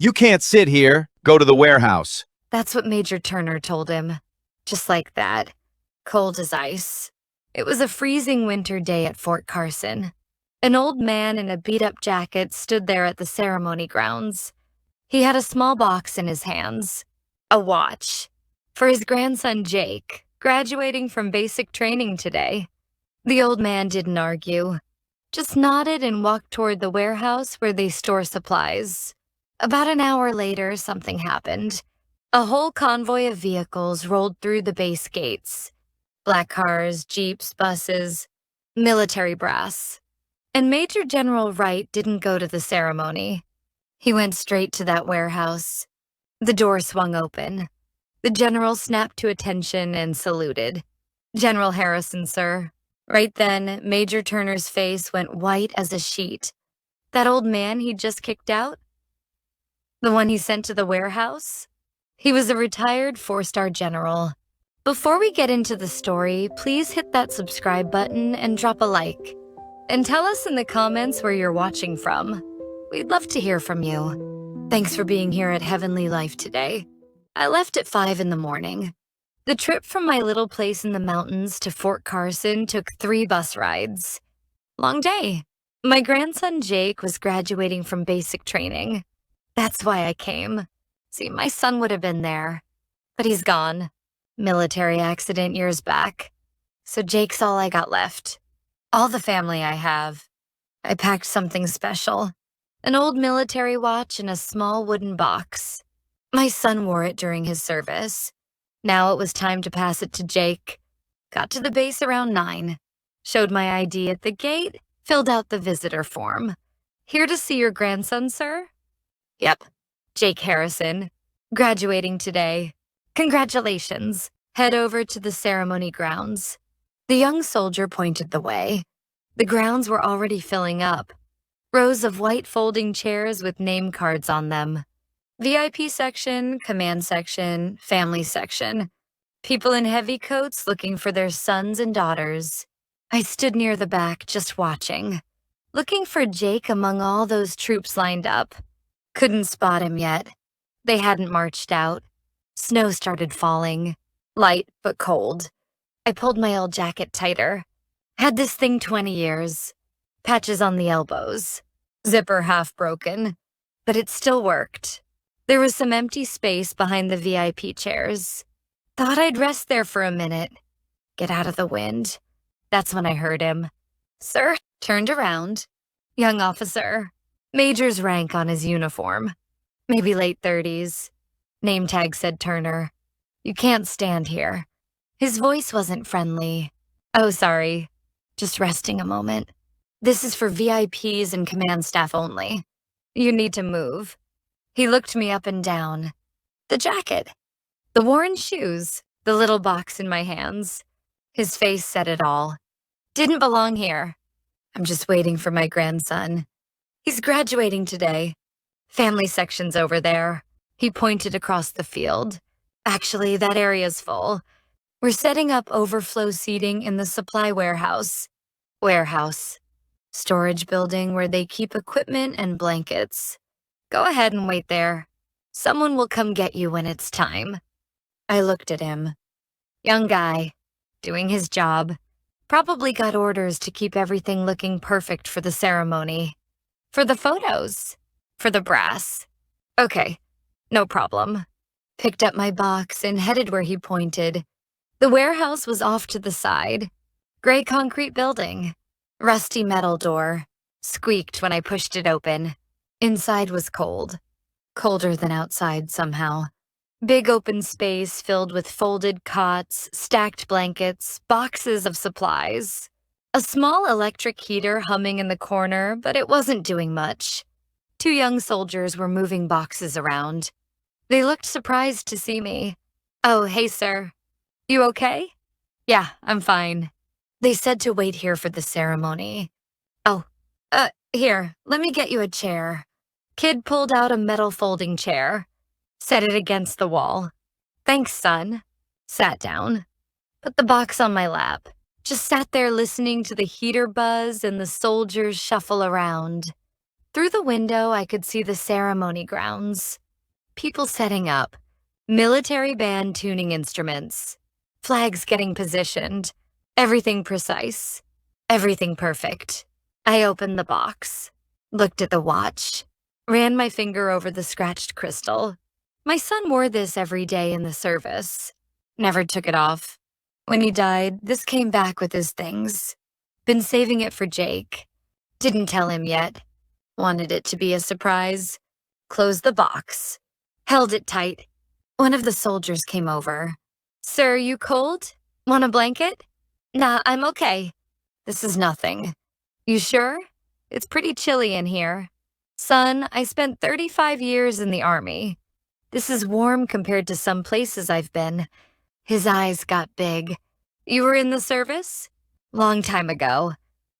You can't sit here. Go to the warehouse. That's what Major Turner told him. Just like that. Cold as ice. It was a freezing winter day at Fort Carson. An old man in a beat-up jacket stood there at the ceremony grounds. He had a small box in his hands. A watch. For his grandson Jake, graduating from basic training today. The old man didn't argue. Just nodded and walked toward the warehouse where they store supplies. About an hour later, something happened. A whole convoy of vehicles rolled through the base gates. Black cars, jeeps, buses, military brass. And Major General Wright didn't go to the ceremony. He went straight to that warehouse. The door swung open. The general snapped to attention and saluted. "General Harrison, sir." Right then, Major Turner's face went white as a sheet. That old man he'd just kicked out? The one he sent to the warehouse? He was a retired four-star general. Before we get into the story, please hit that subscribe button and drop a like. And tell us in the comments where you're watching from. We'd love to hear from you. Thanks for being here at Heavenly Life today. I left at 5 in the morning. The trip from my little place in the mountains to Fort Carson took 3 bus rides. Long day. My grandson Jake was graduating from basic training. That's why I came. See, my son would have been there, but he's gone. Military accident years back. So Jake's all I got left. All the family I have. I packed something special. An old military watch in a small wooden box. My son wore it during his service. Now it was time to pass it to Jake. Got to the base around 9. Showed my ID at the gate, filled out the visitor form. "Here to see your grandson, sir?" "Yep. Jake Harrison. Graduating today. Congratulations. Head over to the ceremony grounds." The young soldier pointed the way. The grounds were already filling up. Rows of white folding chairs with name cards on them. VIP section, command section, family section. People in heavy coats looking for their sons and daughters. I stood near the back just watching, looking for Jake among all those troops lined up. Couldn't spot him yet. They hadn't marched out. Snow started falling, light but cold. I pulled my old jacket tighter. Had this thing 20 years. Patches on the elbows. Zipper half broken. But it still worked. There was some empty space behind the VIP chairs. Thought I'd rest there for a minute. Get out of the wind. That's when I heard him. "Sir," turned around. Young officer. Major's rank on his uniform. Maybe late 30s. Name tag said Turner. "You can't stand here." His voice wasn't friendly. "Oh, sorry. Just resting a moment. This is for VIPs and command staff only. You need to move." He looked me up and down. The jacket. The worn shoes. The little box in my hands. His face said it all. Didn't belong here. I'm just waiting for my grandson. He's graduating today. Family section's over there. He pointed across the field. Actually, that area's full. We're setting up overflow seating in the supply warehouse. Warehouse. Storage building where they keep equipment and blankets. Go ahead and wait there. Someone will come get you when it's time. I looked at him. Young guy. Doing his job. Probably got orders to keep everything looking perfect for the ceremony. For the photos. For the brass. Okay. No problem. Picked up my box and headed where he pointed. The warehouse was off to the side. Gray concrete building. Rusty metal door. Squeaked when I pushed it open. Inside was cold. Colder than outside somehow. Big open space filled with folded cots, stacked blankets, boxes of supplies. A small electric heater humming in the corner, but it wasn't doing much. 2 young soldiers were moving boxes around. They looked surprised to see me. "Oh, hey, sir. You okay?" "Yeah, I'm fine." They said to wait here for the ceremony. "Oh, here, let me get you a chair." Kid pulled out a metal folding chair. Set it against the wall. "Thanks, son." Sat down. Put the box on my lap. Just sat there listening to the heater buzz and the soldiers shuffle around. Through the window, I could see the ceremony grounds. People setting up, military band tuning instruments, flags getting positioned, everything precise, everything perfect. I opened the box, looked at the watch, ran my finger over the scratched crystal. My son wore this every day in the service. Never took it off. When he died, this came back with his things. Been saving it for Jake. Didn't tell him yet. Wanted it to be a surprise. Closed the box. Held it tight. One of the soldiers came over. "Sir, you cold? Want a blanket?" "Nah, I'm okay." "This is nothing." "You sure? It's pretty chilly in here." "Son, I spent 35 years in the army. This is warm compared to some places I've been." His eyes got big. "You were in the service?" "Long time ago.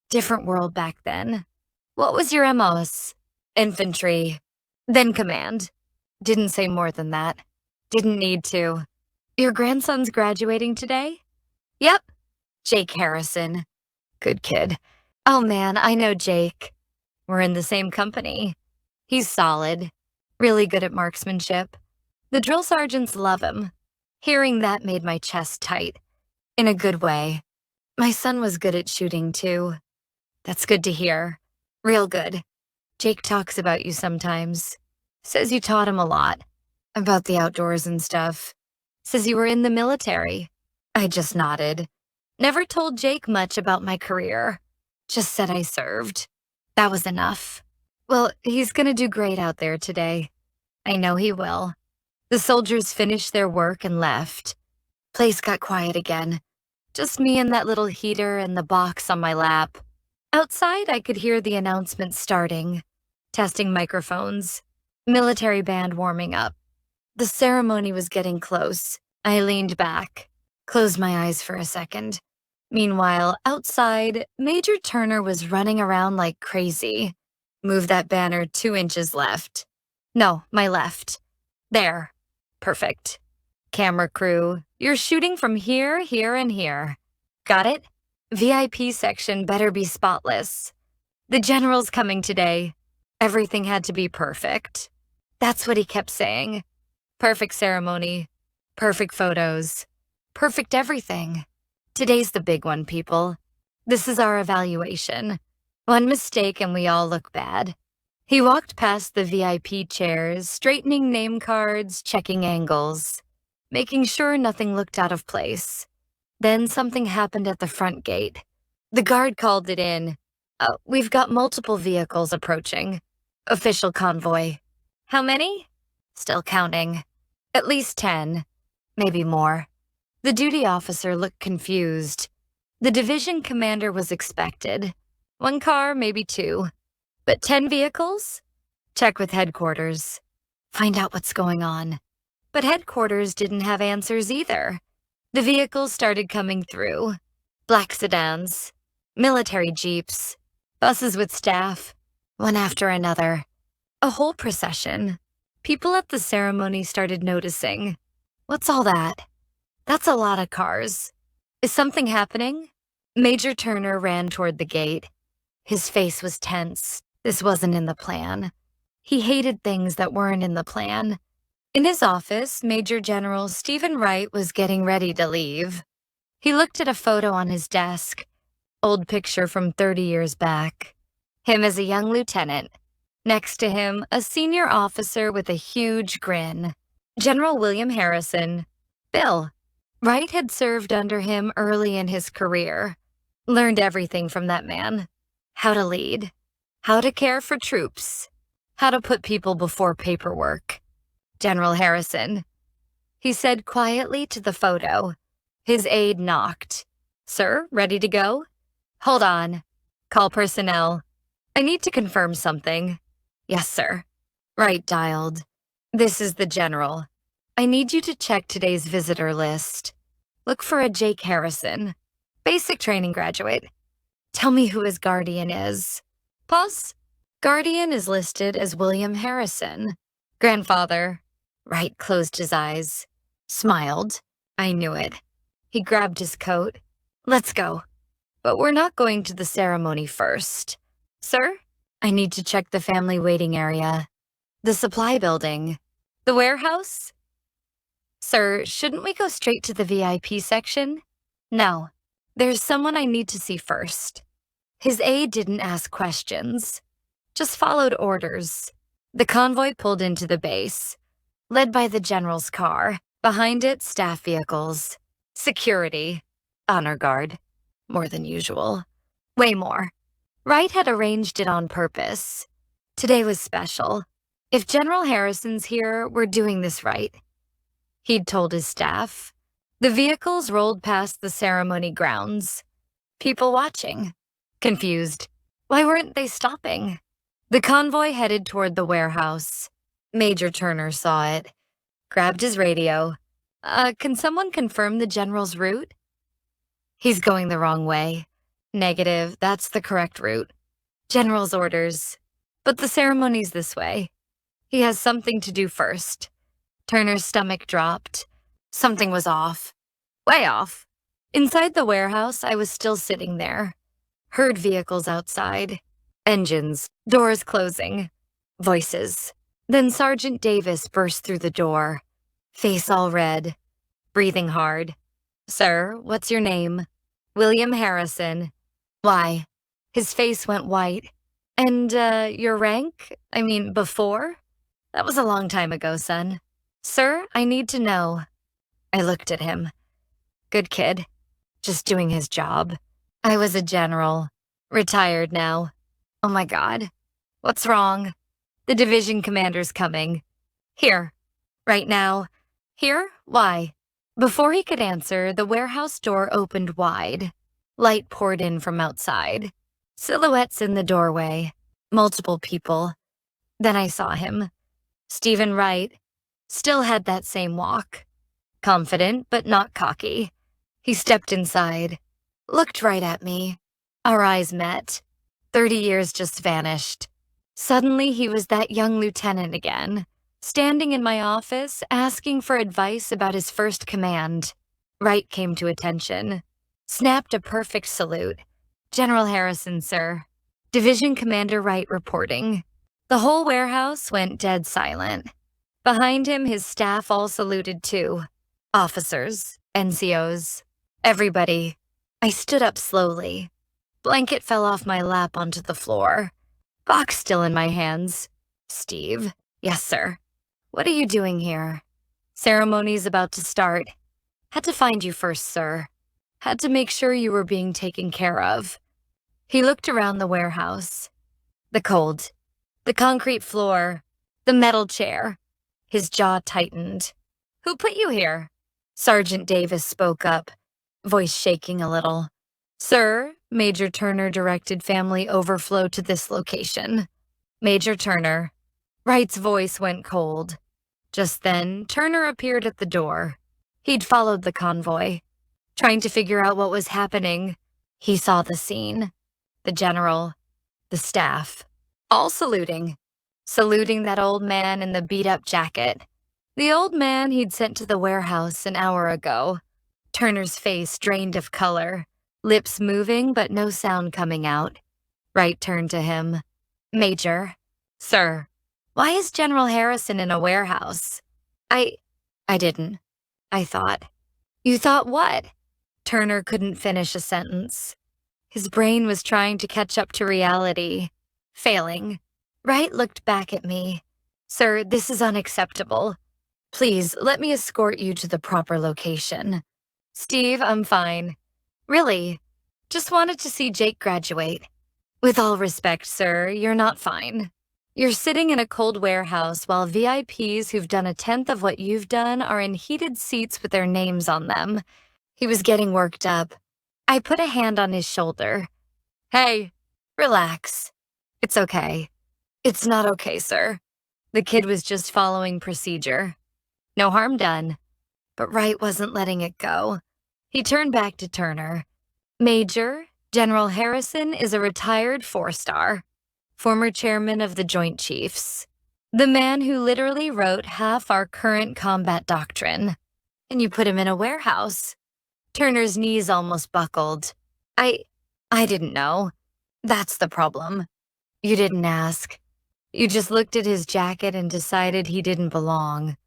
Different world back then." "What was your MOS?" "Infantry." "Then command." Didn't say more than that. Didn't need to. "Your grandson's graduating today?" "Yep." "Jake Harrison." "Good kid." "Oh man, I know Jake. We're in the same company. He's solid. Really good at marksmanship. The drill sergeants love him." Hearing that made my chest tight. In a good way. My son was good at shooting too. "That's good to hear. Real good. Jake talks about you sometimes. Says you taught him a lot. About the outdoors and stuff. Says you were in the military." I just nodded. Never told Jake much about my career. Just said I served. That was enough. Well, he's gonna do great out there today. I know he will. The soldiers finished their work and left. Place got quiet again. Just me and that little heater and the box on my lap. Outside, I could hear the announcement starting. Testing microphones. Military band warming up. The ceremony was getting close. I leaned back, closed my eyes for a second. Meanwhile, outside, Major Turner was running around like crazy. "Move that banner 2 inches left." "No, my left." "There." "Perfect." "Camera crew, you're shooting from here, here, and here." "Got it?" "VIP section better be spotless." "The general's coming today." Everything had to be perfect. That's what he kept saying. Perfect ceremony. Perfect photos. Perfect everything. Today's the big one, people. This is our evaluation. One mistake and we all look bad. He walked past the VIP chairs, straightening name cards, checking angles, making sure nothing looked out of place. Then something happened at the front gate. The guard called it in. "We've got multiple vehicles approaching. Official convoy." "How many?" "Still counting. At least 10. Maybe more." The duty officer looked confused. The division commander was expected. 1 car, maybe 2. But 10 vehicles? Check with headquarters. Find out what's going on. But headquarters didn't have answers either. The vehicles started coming through. Black sedans, military jeeps, buses with staff, one after another. A whole procession. People at the ceremony started noticing. "What's all that?" "That's a lot of cars. Is something happening?" Major Turner ran toward the gate. His face was tense. This wasn't in the plan. He hated things that weren't in the plan. In his office, Major General Stephen Wright was getting ready to leave. He looked at a photo on his desk. Old picture from 30 years back. Him as a young lieutenant. Next to him, a senior officer with a huge grin. General William Harrison. Bill. Wright had served under him early in his career. Learned everything from that man. How to lead. How to care for troops. How to put people before paperwork. General Harrison. He said quietly to the photo. His aide knocked. "Sir, ready to go?" "Hold on. Call personnel. I need to confirm something." "Yes, sir." Wright dialed. "This is the general. I need you to check today's visitor list. Look for a Jake Harrison. Basic training graduate. Tell me who his guardian is." Pause. Guardian is listed as William Harrison. Grandfather. Wright closed his eyes. Smiled. I knew it. He grabbed his coat. "Let's go. But we're not going to the ceremony first." "Sir?" I need to check the family waiting area. The supply building. The warehouse? Sir, shouldn't we go straight to the VIP section? No. There's someone I need to see first. His aide didn't ask questions, just followed orders. The convoy pulled into the base, led by the general's car. Behind it, staff vehicles. Security. Honor guard. More than usual. Way more. Wright had arranged it on purpose. Today was special. If General Harrison's here, we're doing this right. He'd told his staff. The vehicles rolled past the ceremony grounds. People watching. Confused. Why weren't they stopping? The convoy headed toward the warehouse. Major Turner saw it. Grabbed his radio. Can someone confirm the general's route? He's going the wrong way. Negative, that's the correct route. General's orders. But the ceremony's this way. He has something to do first. Turner's stomach dropped. Something was off. Way off. Inside the warehouse, I was still sitting there. Heard vehicles outside. Engines. Doors closing. Voices. Then Sergeant Davis burst through the door. Face all red. Breathing hard. Sir, what's your name? William Harrison. Why? His face went white. And, your rank? I mean, before? That was a long time ago, son. Sir, I need to know. I looked at him. Good kid. Just doing his job. I was a general. Retired now. Oh my God. What's wrong? The division commander's coming. Here. Right now. Here? Why? Before he could answer, the warehouse door opened wide. Light poured in from outside. Silhouettes in the doorway. Multiple people. Then I saw him. Stephen Wright. Still had that same walk. Confident, but not cocky. He stepped inside. Looked right at me. Our eyes met. 30 years just vanished. Suddenly, he was that young lieutenant again, standing in my office, asking for advice about his first command. Wright came to attention. Snapped a perfect salute. General Harrison, sir. Division Commander Wright reporting. The whole warehouse went dead silent. Behind him, his staff all saluted too. Officers, NCOs, everybody. I stood up slowly. Blanket fell off my lap onto the floor. Box still in my hands. Steve. Yes, sir. What are you doing here? Ceremony's about to start. Had to find you first, sir. Had to make sure you were being taken care of. He looked around the warehouse. The cold. The concrete floor. The metal chair. His jaw tightened. Who put you here? Sergeant Davis spoke up, voice shaking a little. Sir, Major Turner directed family overflow to this location. Major Turner. Wright's voice went cold. Just then, Turner appeared at the door. He'd followed the convoy. Trying to figure out what was happening, he saw the scene. The general, the staff, all saluting. Saluting that old man in the beat-up jacket. The old man he'd sent to the warehouse an hour ago. Turner's face drained of color, lips moving but no sound coming out. Wright turned to him. Major. Sir. Why is General Harrison in a warehouse? I didn't. I thought. You thought what? Turner couldn't finish a sentence. His brain was trying to catch up to reality. Failing. Wright looked back at me. Sir, this is unacceptable. Please, let me escort you to the proper location. Steve, I'm fine. Really? Just wanted to see Jake graduate. With all respect, sir, you're not fine. You're sitting in a cold warehouse while VIPs who've done a tenth of what you've done are in heated seats with their names on them. He was getting worked up. I put a hand on his shoulder. Hey, relax. It's okay. It's not okay, sir. The kid was just following procedure. No harm done. But Wright wasn't letting it go. He turned back to Turner. Major, General Harrison is a retired 4-star, former chairman of the Joint Chiefs, the man who literally wrote half our current combat doctrine. And you put him in a warehouse. Turner's knees almost buckled. I didn't know. That's the problem. You didn't ask. You just looked at his jacket and decided he didn't belong.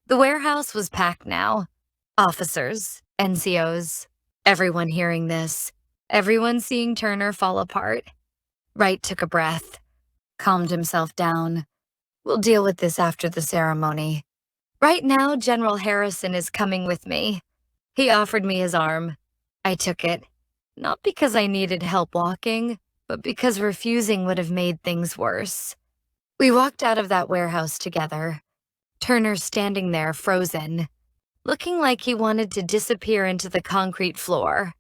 The warehouse was packed now. Officers, NCOs, everyone hearing this, everyone seeing Turner fall apart. Wright took a breath, calmed himself down. We'll deal with this after the ceremony. Right now, General Harrison is coming with me. He offered me his arm. I took it, not because I needed help walking, but because refusing would have made things worse. We walked out of that warehouse together, Turner standing there frozen, looking like he wanted to disappear into the concrete floor.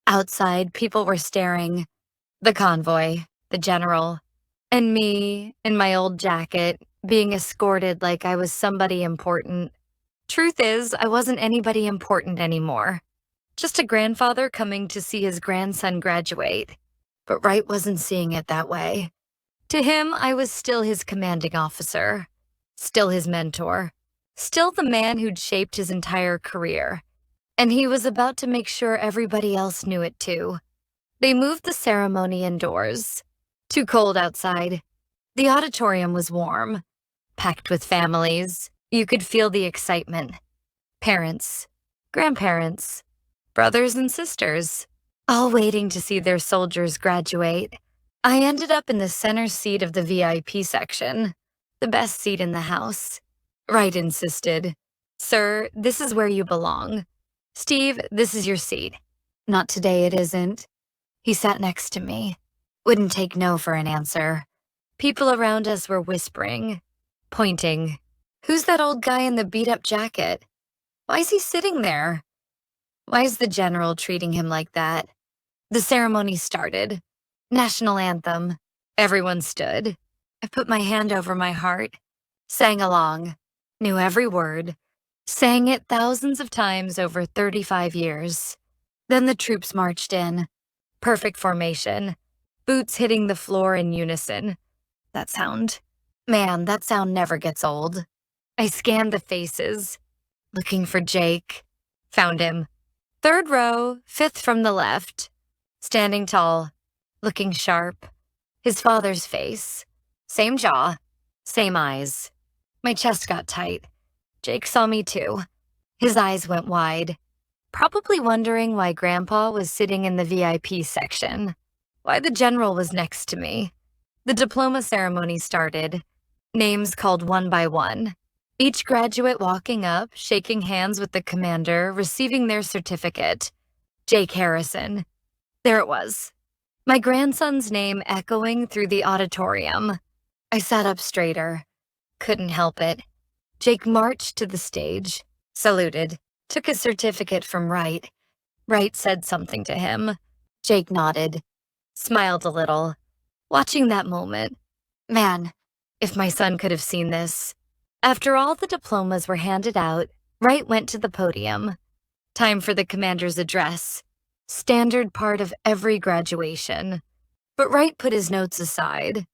Outside, people were staring. The convoy, the general, and me, in my old jacket, being escorted like I was somebody important. Truth is, I wasn't anybody important anymore. Just a grandfather coming to see his grandson graduate. But Wright wasn't seeing it that way. To him, I was still his commanding officer, still his mentor, still the man who'd shaped his entire career. And he was about to make sure everybody else knew it too. They moved the ceremony indoors. Too cold outside. The auditorium was warm, packed with families. You could feel the excitement. Parents, grandparents, brothers and sisters, all waiting to see their soldiers graduate. I ended up in the center seat of the VIP section, the best seat in the house. Wright insisted, "Sir, this is where you belong. Steve, this is your seat." "Not today, it isn't." He sat next to me. Wouldn't take no for an answer. People around us were whispering, pointing. "Who's that old guy in the beat-up jacket? Why's he sitting there? Why's the general treating him like that?" The ceremony started. National anthem. Everyone stood. I put my hand over my heart, sang along, knew every word, sang it thousands of times over 35 years. Then the troops marched in. Perfect formation. Boots hitting the floor in unison. That sound. Man, that sound never gets old. I scanned the faces, looking for Jake. Found him. Third row, fifth from the left. Standing tall, looking sharp. His father's face. Same jaw, same eyes. My chest got tight. Jake saw me too. His eyes went wide, probably wondering why Grandpa was sitting in the VIP section, why the general was next to me. The diploma ceremony started. Names called one by one. Each graduate walking up, shaking hands with the commander, receiving their certificate. Jake Harrison. There it was. My grandson's name echoing through the auditorium. I sat up straighter. Couldn't help it. Jake marched to the stage, saluted, took his certificate from Wright. Wright said something to him. Jake nodded, smiled a little, watching that moment. Man, if my son could have seen this. After all the diplomas were handed out, Wright went to the podium. Time for the commander's address. Standard part of every graduation. But Wright put his notes aside.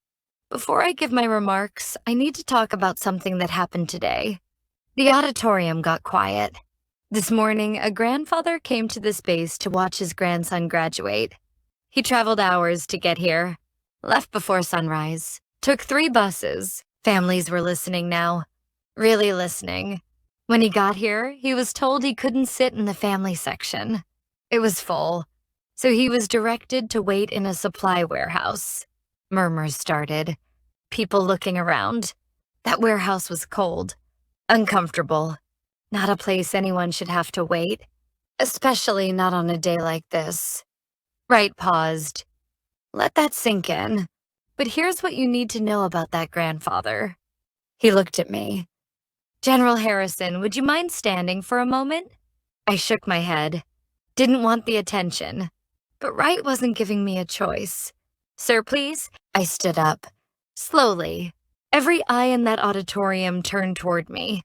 Before I give my remarks, I need to talk about something that happened today. The auditorium got quiet. This morning, a grandfather came to this base to watch his grandson graduate. He traveled hours to get here, left before sunrise, took 3 buses. Families were listening now, really listening. When he got here, he was told he couldn't sit in the family section. It was full, so he was directed to wait in a supply warehouse. Murmurs started, people looking around. That warehouse was cold, uncomfortable, not a place anyone should have to wait, especially not on a day like this. Wright paused. Let that sink in. But here's what you need to know about that grandfather. He looked at me. General Harrison, would you mind standing for a moment? I shook my head. Didn't want the attention. But Wright wasn't giving me a choice. Sir, please? I stood up. Slowly. Every eye in that auditorium turned toward me.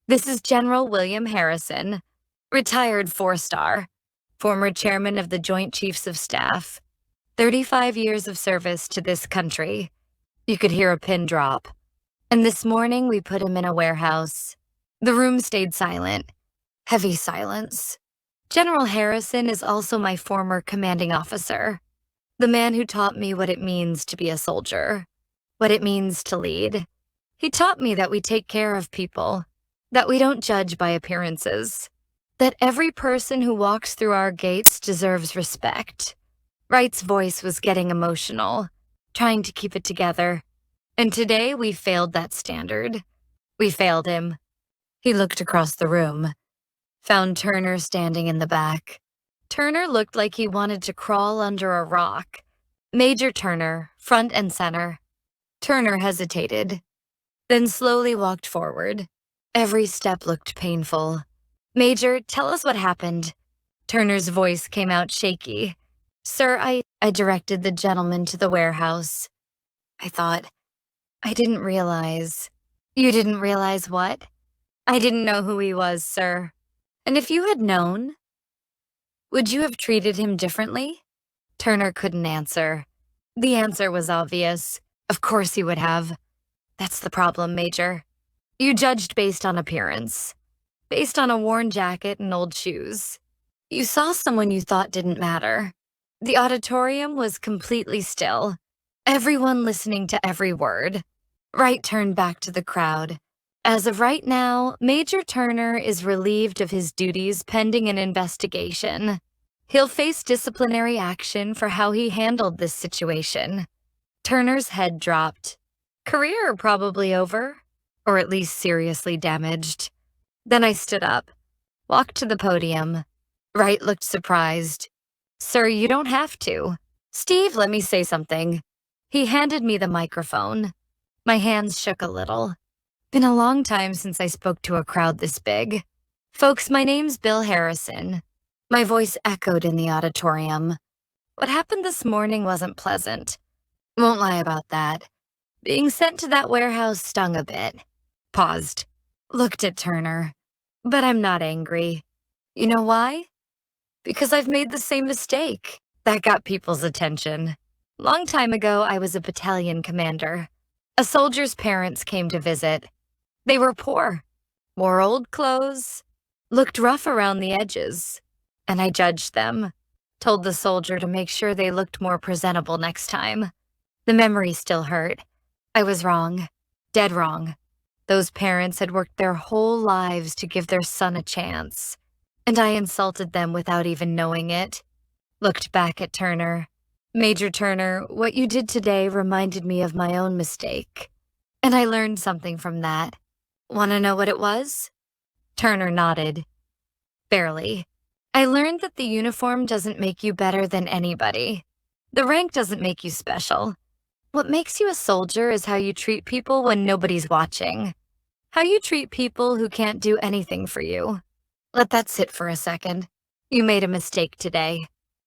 This is General William Harrison, retired 4-star, former chairman of the Joint Chiefs of Staff. 35 years of service to this country. You could hear a pin drop. And this morning we put him in a warehouse. The room stayed silent. Heavy silence. General Harrison is also my former commanding officer. The man who taught me what it means to be a soldier. what it means to lead. He taught me that we take care of people, that we don't judge by appearances, that every person who walks through our gates deserves respect. Wright's voice was getting emotional, trying to keep it together. And today we failed that standard. We failed him. He looked across the room, found Turner standing in the back. Turner looked like he wanted to crawl under a rock. Major Turner, front and center. Turner hesitated, then slowly walked forward. Every step looked painful. Major, tell us what happened. Turner's voice came out shaky. Sir, I directed the gentleman to the warehouse. I didn't realize. You didn't realize what? I didn't know who he was, sir. And if you had known, would you have treated him differently? Turner couldn't answer. The answer was obvious. Of course he would have. That's the problem, Major. You judged based on appearance, based on a worn jacket and old shoes. You saw someone you thought didn't matter. The auditorium was completely still, everyone listening to every word. Wright turned back to the crowd. As of right now, Major Turner is relieved of his duties pending an investigation. He'll face disciplinary action for how he handled this situation. Turner's head dropped. Career probably over, or at least seriously damaged. Then I stood up, walked to the podium. Wright looked surprised. Sir, you don't have to. Steve, let me say something. He handed me the microphone. My hands shook a little. Been a long time since I spoke to a crowd this big. Folks, my name's Bill Harrison. My voice echoed in the auditorium. What happened this morning wasn't pleasant. Won't lie about that. Being sent to that warehouse stung a bit. Paused. Looked at Turner. But I'm not angry. You know why? Because I've made the same mistake. That got people's attention. Long time ago, I was a battalion commander. A soldier's parents came to visit. They were poor, wore old clothes, looked rough around the edges, and I judged them. Told the soldier to make sure they looked more presentable next time. The memory still hurt. I was wrong. Dead wrong. Those parents had worked their whole lives to give their son a chance, and I insulted them without even knowing it. Looked back at Turner. Major Turner, what you did today reminded me of my own mistake, and I learned something from that. Want to know what it was? Turner nodded. Barely. I learned that the uniform doesn't make you better than anybody. The rank doesn't make you special. What makes you a soldier is how you treat people when nobody's watching. How you treat people who can't do anything for you. Let that sit for a second. You made a mistake today.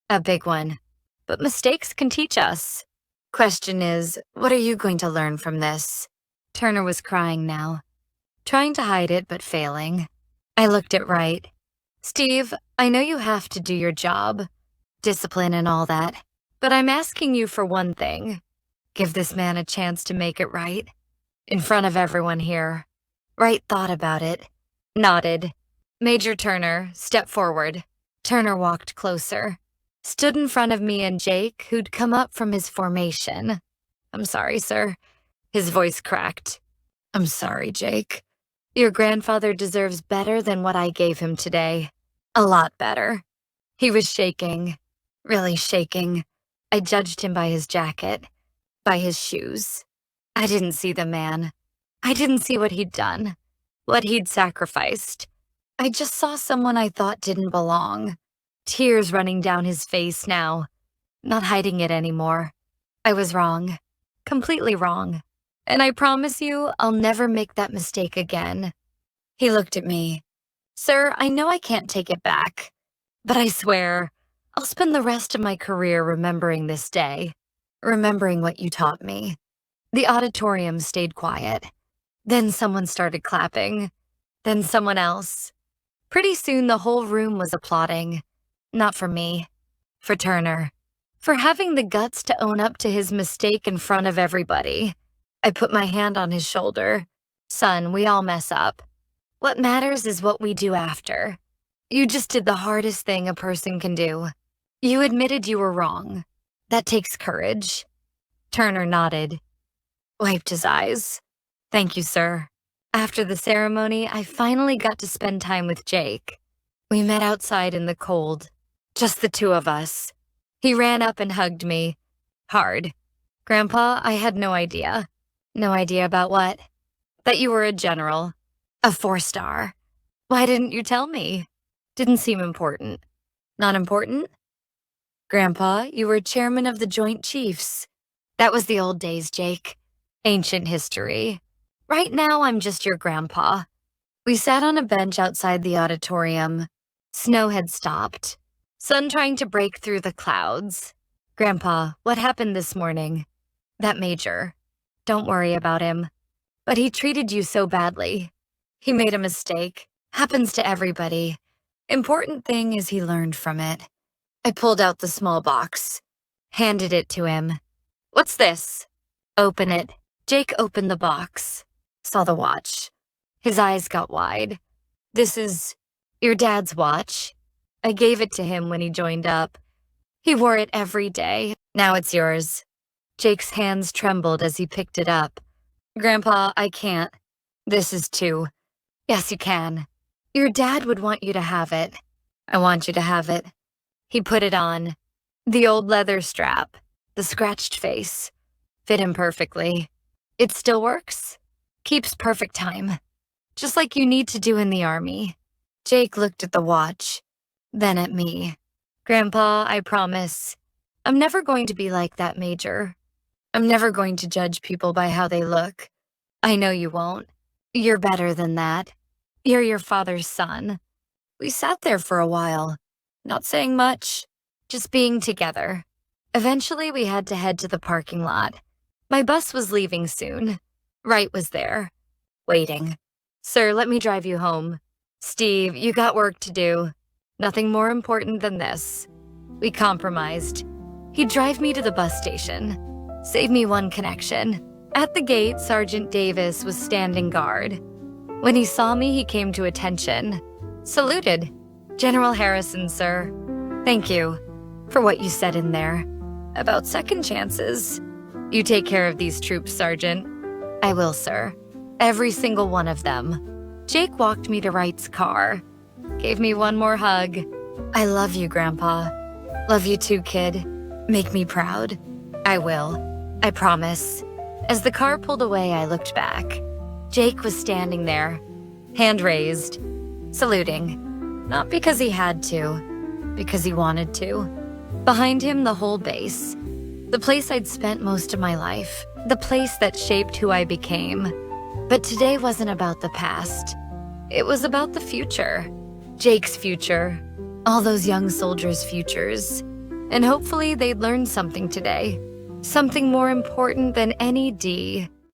A big one. But mistakes can teach us. Question is, what are you going to learn from this? Turner was crying now. Trying to hide it, but failing. I looked at Wright. Steve, I know you have to do your job. Discipline and all that. But I'm asking you for one thing. Give this man a chance to make it right. In front of everyone here. Wright thought about it. Nodded. Major Turner, step forward. Turner walked closer. Stood in front of me and Jake, who'd come up from his formation. I'm sorry, sir. His voice cracked. I'm sorry, Jake. Your grandfather deserves better than what I gave him today. A lot better. He was shaking. Really shaking. I judged him by his jacket. By his shoes. I didn't see the man. I didn't see what he'd done. What he'd sacrificed. I just saw someone I thought didn't belong. Tears running down his face now. Not hiding it anymore. I was wrong. Completely wrong. And I promise you, I'll never make that mistake again. He looked at me. Sir, I know I can't take it back. But I swear, I'll spend the rest of my career remembering this day. Remembering what you taught me. The auditorium stayed quiet. Then someone started clapping. Then someone else. Pretty soon the whole room was applauding. Not for me. For Turner. For having the guts to own up to his mistake in front of everybody. I put my hand on his shoulder. Son, we all mess up. What matters is what we do after. You just did the hardest thing a person can do. You admitted you were wrong. That takes courage. Turner nodded. wiped his eyes. Thank you, sir. After the ceremony, I finally got to spend time with Jake. We met outside in the cold, just the two of us. He ran up and hugged me. Hard. Grandpa, I had no idea. No idea about what? That you were a general. A 4-star. Why didn't you tell me? Didn't seem important. Not important? Grandpa, you were chairman of the Joint Chiefs. That was the old days, Jake. Ancient history. Right now, I'm just your grandpa. We sat on a bench outside the auditorium. Snow had stopped. Sun trying to break through the clouds. Grandpa, what happened this morning? That major. Don't worry about him. But he treated you so badly. He made a mistake. Happens to everybody. Important thing is he learned from it. I pulled out the small box. Handed it to him. What's this? Open it. Jake opened the box. Saw the watch. His eyes got wide. This is your dad's watch. I gave it to him when he joined up. He wore it every day. Now it's yours. Jake's hands trembled as he picked it up. Grandpa, I can't. This is too. Yes, you can. Your dad would want you to have it. I want you to have it. He put it on. The old leather strap. The scratched face. Fit him perfectly. It still works. Keeps perfect time. Just like you need to do in the army. Jake looked at the watch. Then at me. Grandpa, I promise. I'm never going to be like that major. I'm never going to judge people by how they look. I know you won't. You're better than that. You're your father's son. We sat there for a while, not saying much, just being together. Eventually, we had to head to the parking lot. My bus was leaving soon. Wright was there, waiting. Sir, let me drive you home. Steve, you got work to do. Nothing more important than this. We compromised. He'd drive me to the bus station. Save me one connection. At the gate, Sergeant Davis was standing guard. When he saw me, he came to attention. Saluted. General Harrison, sir. Thank you for what you said in there. About second chances. You take care of these troops, Sergeant. I will, sir. Every single one of them. Jake walked me to Wright's car. Gave me one more hug. I love you, Grandpa. Love you too, kid. Make me proud. I will. I promise. As the car pulled away, I looked back. Jake was standing there, hand raised, saluting. Not because he had to, because he wanted to. Behind him, the whole base. The place I'd spent most of my life. The place that shaped who I became. But today wasn't about the past. It was about the future. Jake's future. All those young soldiers' futures. And hopefully they'd learn something today. Something more important than any D.